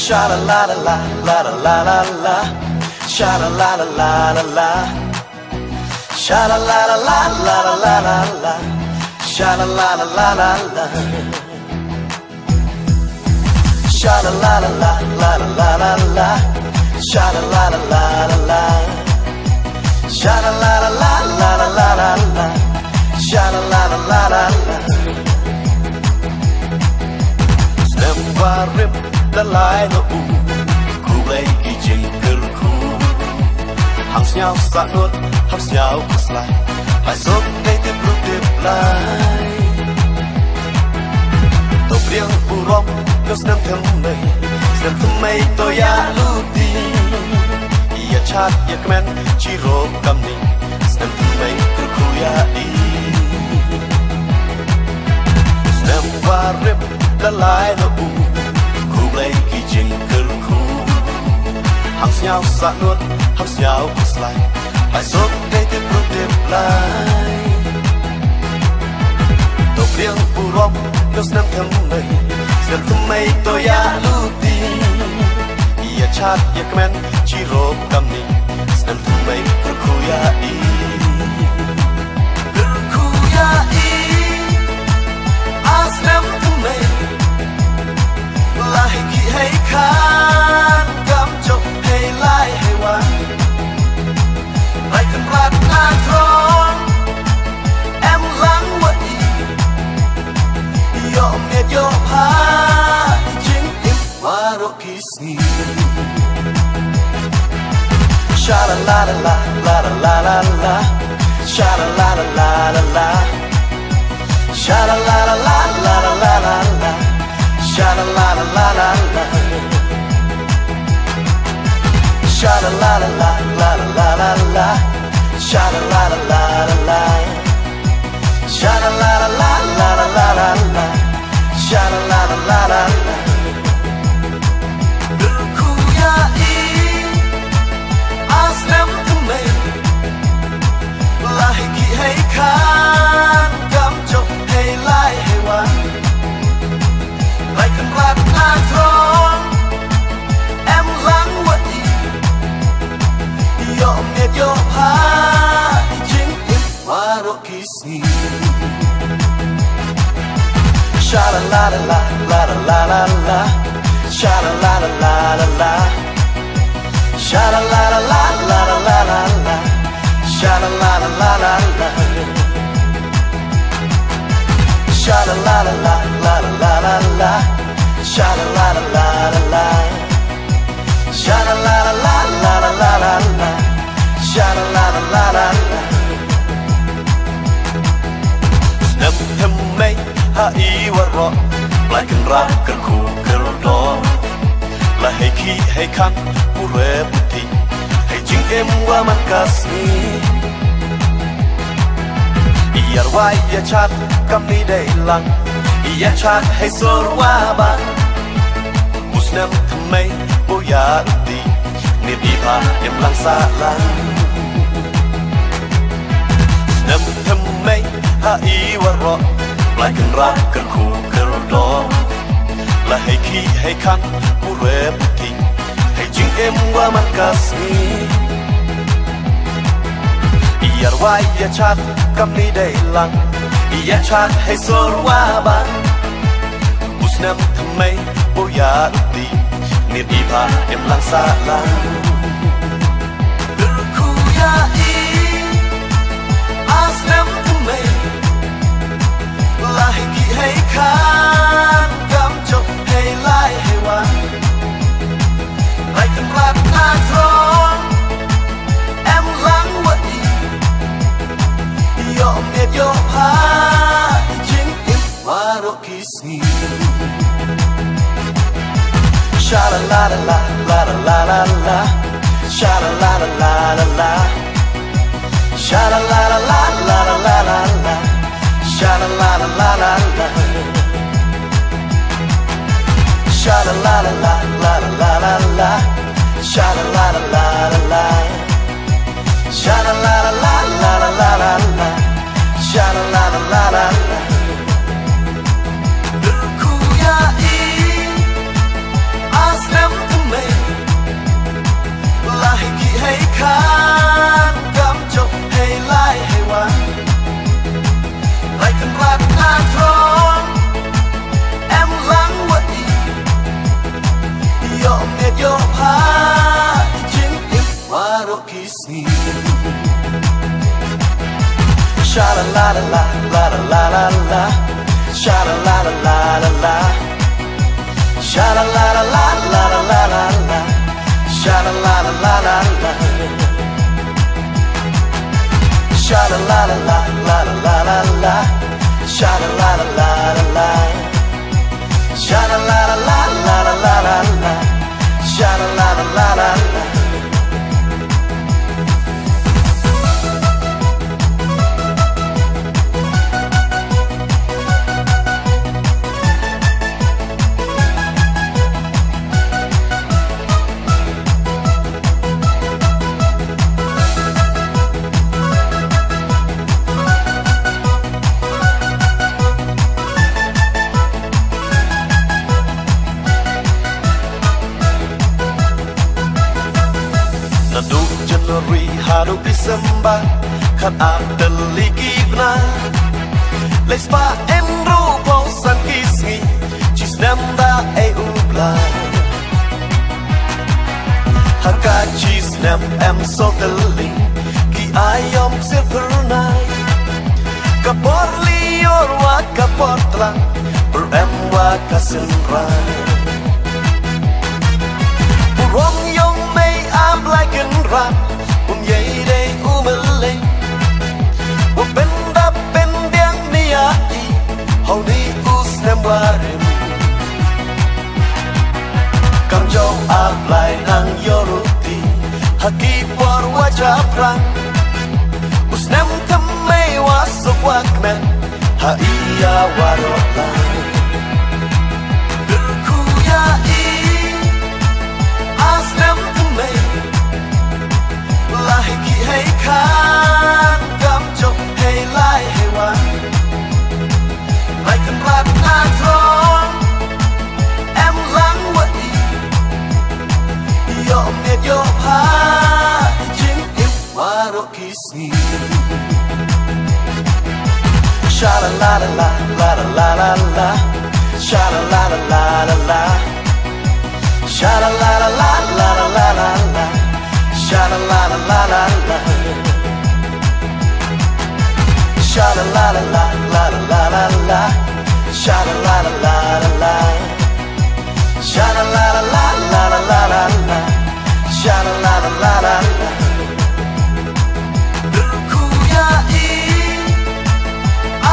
Sha la la la la la la la la. Sha la la la la la la. Sha la la la la la la la la. Sha la la la la la la. Sha la la la la la la la la. Sha la la la la la la. Sha la la la la la la la la. Sha la la la la la la. Stem qua rip la lại nó u, khu lấy kỳ trình cơn khu. Hàng nhau xa nuốt, hàng nhau cất lại, phải giúp đây tiếp lúc tiếp lại. Tổ riêng u rong, nó stem thêm mây tôi ya lưu đi. Ya chat ya comment chỉ rô cầm đi, stem thêm mây cơn khu ya đi. Stem qua rip la lại nó u. Lấy kỳ trình cơn khu hàng nhau xa nuốt hàng nhau cất lại phải giúp đây tiếp lúc tiếp lại tổ riêng u rong nó stem thêm mây tôi ya lưu đi ya chat ya comment chỉ rô cầm đi stem thêm mây cơn khu ya đi cơn khu ya đi stem thêm mây lại khi hay khán cam chọc hay lại hay hoàn lại cần rát na tròn em lắng quậy yo mệt yo ha chính em qua rồi kiss me sha la la la la la la la sha la la la la la sha la la la la la la la. Sha la la la la la la. Sha la la la la la la la la. Sha la la la la la la. Sha la la la la la la la la. Sha la la la la la la. Đừng khu ya đi, stem thêm mây. Lại khi hay khán cam chọc hay lại hay hoàn. Lại cần rát na tròn em lắng quậy yo mệt yo ha chính em qua rồi kiss me sha la la la la la la la sha la la la la la sha la la la la la la la sha la la la la la sha la la la la la la la sha la la la la la sha la la la la la la la sha la la la la la stem thêm mây ha i wa ro lại cần ra cần khu cần đó là hay khi hay khăn u re buti hay chính em qua man kasmi yar wai ya chat kam ni dei lang ya chat hay sor wa ba musnem thmei bo ya di ni bi pa em lang sa lang snem thmei ha i wa ro lại cần ra cần khu cần đó là hay khi hay khăn u re buti hay chính em wa man kasmi yar wai ya chat kam ni dei lang ya chat hay sor wa ba musnem thmei bo ya di ni bi pa em lang sa lang đừng khu ya i stem thmei lại khi hay khán cam chọc hay lại hay hoàn lại cần rát na tròn em lắng quậy yo mệt yo ha chính em qua rồi kiss me sha la la la la la la la sha la la la la la sha la la la la la la la sha la la la la la sha la la la la la la la sha la la la la la sha la la la la la la la sha la la la la la đừng khu ya i stem yo pa jing if waro kisni sha la la la la la la la sha la la la la la sha la la la la la la la sha la la la la la sha la la la la la la la sha la la la la la sha la la la la la la la sha la la la la la Haru December kan ada ligibna Lespa enru pausan kisni Cisnamda ubla Haka cisnam soteling Ki ayom sefernai Kapor lior wa kapor telang Berem wa kasenrai Burong yong may ablai kenran Yay day umele Wa benda bendiang niai Hau ni usnem warim Kam jau ablai nang yoruti Haki por wajah prang Usnem temei wasuk wakmen Ha iya warolai Berkuyai Asnem temei Lai ki hay khan Kam chok hay lai hay wan Lai kan rat na thong Em lang wat đi Yo miệt yo pa Chính im wa ro kisni Sha la la la la la la la la Sha la la la la la Sha la la la la la la la Sha la la la la la la Sha la la la la la la la Sha la la la la la Sha la la la la la la la Sha la la la la la Berkuyai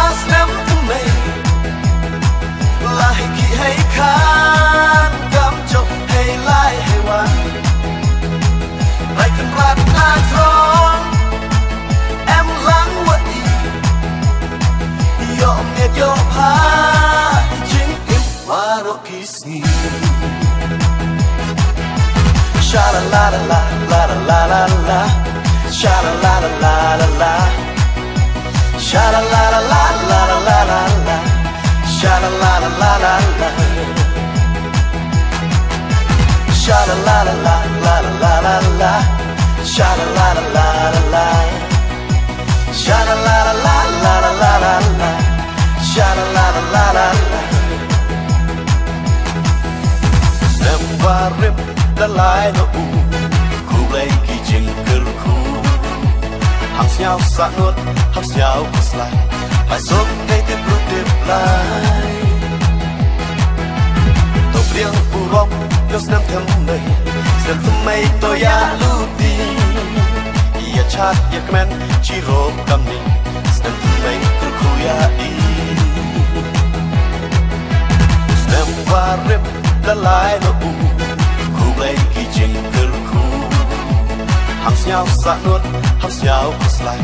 Asnem temei Lai ki hay khan Kam chok hay lai hay wan Lai kan rat na thong Em lang wat đi Yo miệt yo pa Chính im wa ro kisni Sha la la la la la la la Sha la la la la la Sha la la la la la la la Sha la la la la la Sha la la la la la la la Sha la la la la la Sha la la la la la la la Sha la la la la la Snem varim dalai no u Ku play ki jing ker ku Hang sнял sa nuot Hang sнял kuslai Hai sok hay tip ru tip lai To priang urong Yos nem them mây Snem them mây to ya luti Ia chat ia kemen Chiro kamni Snem them mây kurku ya di Snem varim dalai no u Ku play ki jing kurku Hang sнял sa nuot Hang sнял kuslai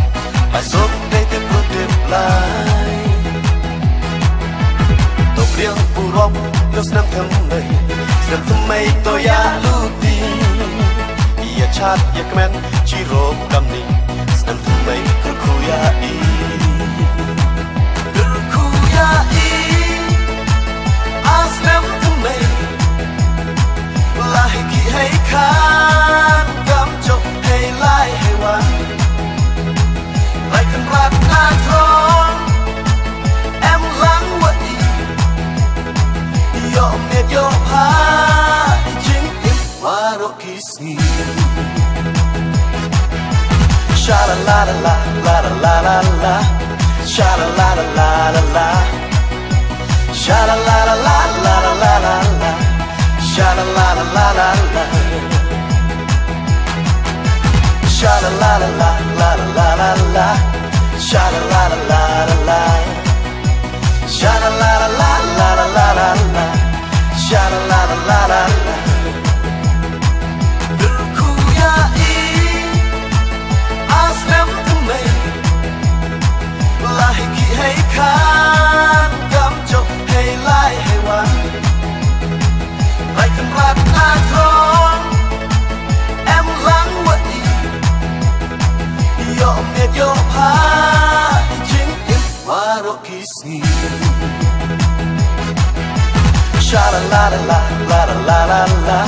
Hai sok hay tip ru tip lai To priang urong Yos nem them mây Snem them mây to ya luti Ia chat ia kemen Chiro kamni Snem them mây kurku ya di Berkuyai Asnem them mây Lai ki hay khan Kam chok hay lai hay wan Lai kan rat na thong Em lang wat đi Yo miệt yo pa Chính im wa warok kisni sha la la la la la la la sha la la la la la sha la la la la la la la la sha la la la la la sha la la la la la la la sha la la la la la sha la la la la la la la sha la la la la la Đường ya i aslam thmai lai ki hay khan cam chok hay lai hay wan lai kan rat na thon em lang wat yo met yo pa jing im warok kisni sha la la la la la la la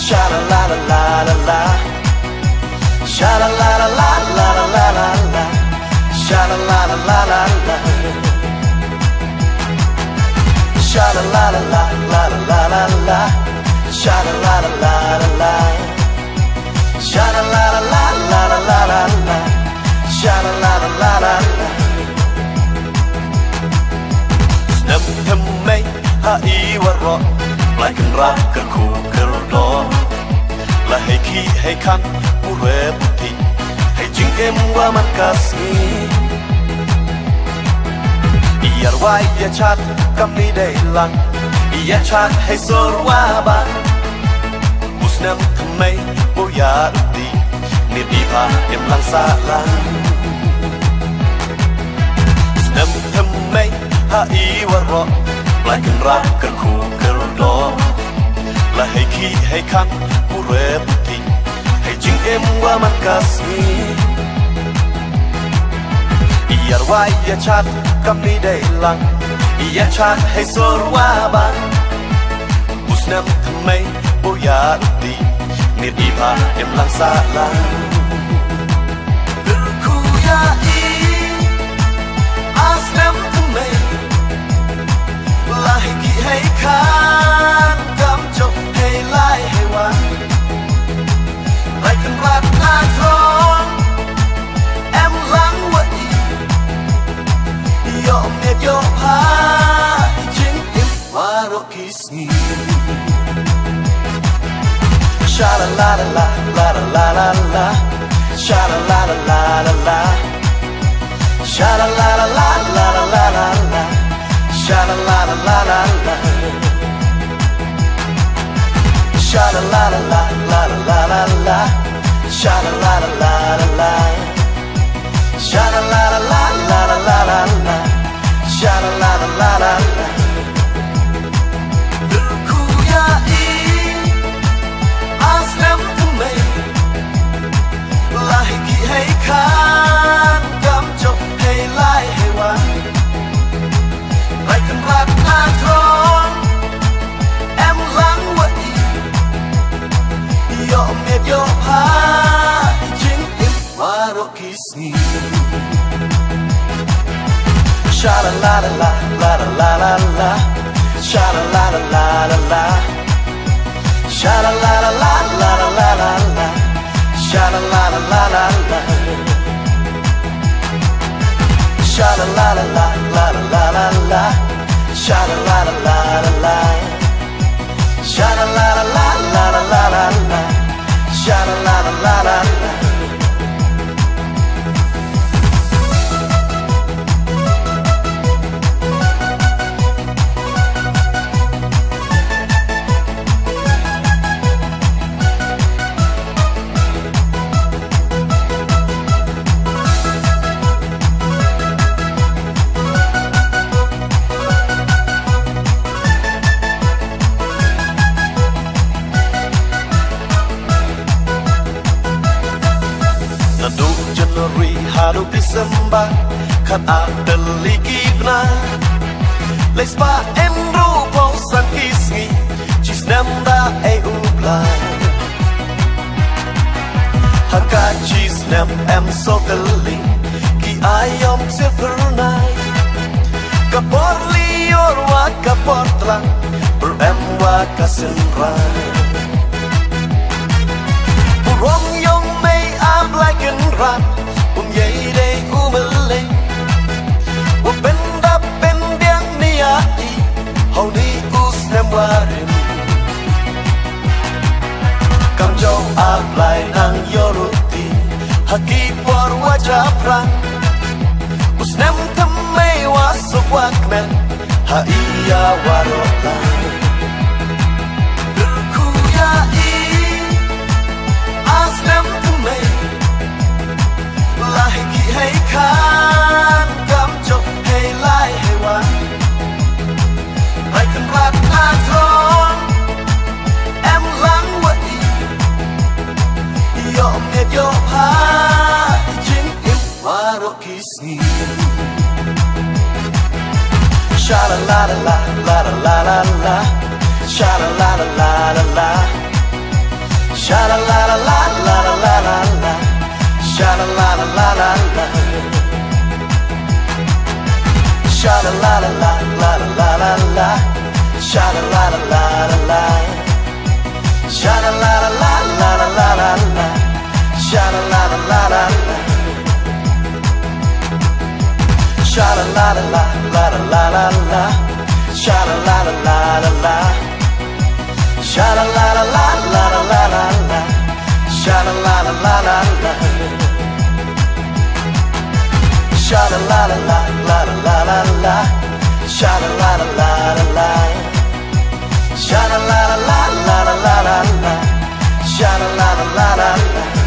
sha la la la la la sha la la la la la la la sha la la la la la sha la la la la la la la sha la la la la sha la la la la la la sha la la la la Nam tham mai ha i wa ro lai kan ra ka khu ka ro la hay khi hay khan u re bu thi hay jing em wa man ka si yar wai ya chat kam ni dai lang ya chat hay sor wa ba musnam thmai bo ya di ni di pa em lang sa lang nam thmai ha i wa ro lai kan ra ka khu ka ro la hay khi hay khan u re bu thi hay jing em wa man ka si yar wai ya chat kam ni dai lang ya chat hay sor wa ba musnam thmai bo ya di ni di pa em lang sa lang ku ya i aslam thmai lai ki hay khan cam chok hay lai hay wan lai kan rat na thon em lang wat yo met yo pa jing im warok kisni sha la la la la la la la sha la la la la la sha la la la la la la la sha la la la la la sha la la la la la la la sha la la la la la sha la la la la la la la sha la la la la la Ku ya i aslam thmai lai ki hay khan cam chok hay lai hay wan lai kan rat na thon em lang wat yo met yo pa jing im warok kisni sha la la la la la la la sha la la la la la sha la la la la la la la sha la la la la la sha la la la la la la la sha la la la la sha la la la la la la sha la la la la Halo December kan ada ligibna Lespa emro pausan kisni Cisnamda ubla Haka cisnam em sokeling Ki ayam sefernai Kapor lior wa kapor telang Berem wa kasenrai jauh aplai nang yoruti haki por wajah prang usnem temai wasuk waknan ha iya warota berkuyai asnem temai lahiki hai kan gam jok hai lai hai wan hai kan rat na tron em lang wat yo me yo ha jing im warok kisni sha la la la la la la la sha la la la la la sha la la la la la la la sha la la la la la sha la la la la la la la sha la la la la sha la la la la la la sha la la la la sha la la la la la la sha la la la la sha la la la la la sha la la la la sha la la la la la la sha la la la la sha la la la la la sha la la la la